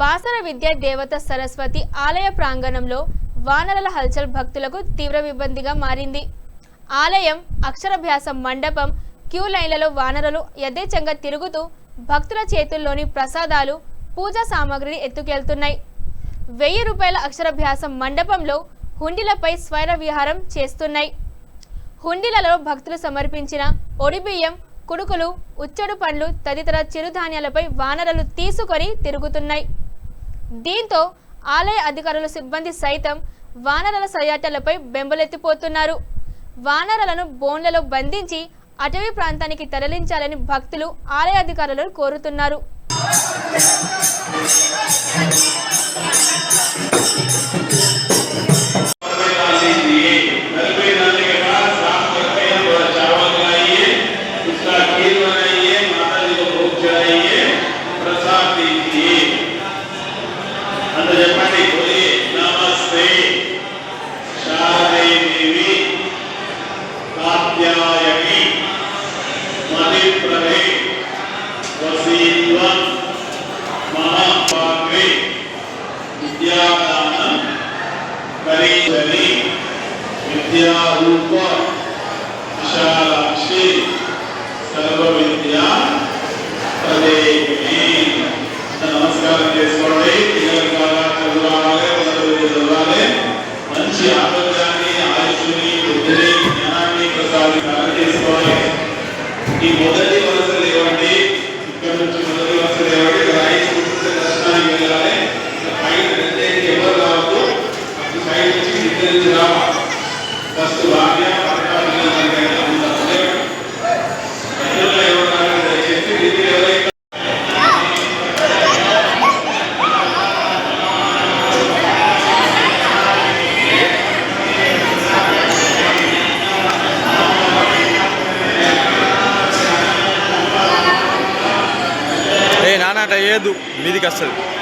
బాసర విద్యా దేవత సరస్వతి ఆలయ ప్రాంగణంలో వానరల హల్చల్ భక్తులకు తీవ్ర ఇబ్బందిగా మారింది. ఆలయం అక్షరాభ్యాస మండపం క్యూ లైన్లలో వానరలు యథేచ్ఛంగా తిరుగుతూ భక్తుల చేతుల్లోని ప్రసాదాలు పూజా సామాగ్రిని ఎత్తుకెళ్తున్నాయి. 1000 రూపాయల అక్షరాభ్యాస మండపంలో హుండీలపై స్వైర విహారం చేస్తున్నాయి. హుండీలలో భక్తులు సమర్పించిన ఒడిబియ్యం, కుడుకులు, ఉచ్చడు పండ్లు తదితర చిరుధాన్యాలపై వానరలు తీసుకొని తిరుగుతున్నాయి. దీంతో ఆలయ అధికారుల సిబ్బంది సైతం వానరల సయ్యాటలపై బెంబలెత్తిపోతున్నారు. వానరలను బోన్లలో బంధించి అటవీ ప్రాంతానికి తరలించాలని భక్తులు ఆలయ అధికారులను కోరుతున్నారు. విద్యారూప విశాలాక్షి సర్వ విద్యా ప్రదేశిని. నమస్కారం చేసుకోండి. పిల్లలు బాగా చదవాలి, చదవాలి. మంచి ఆరోగ్యాన్ని, ఆయుష్ని, బుద్ధిని, జ్ఞానాన్ని ప్రసాదించాలి చేసుకోవాలి. ఈ మొదటి వరుస లేవండి, ఇక్కడ నుంచి మొదటి వరుస లేవండి. రైట్ దర్శనానికి వెళ్ళాలి. పైన ఎవరు రావద్దు, సైడ్ నుంచి ఇద్దరు నుంచి రావాలి. ఫస్ట్ భాగ్య నానాట ఏదు మీదికి వస్తుంది.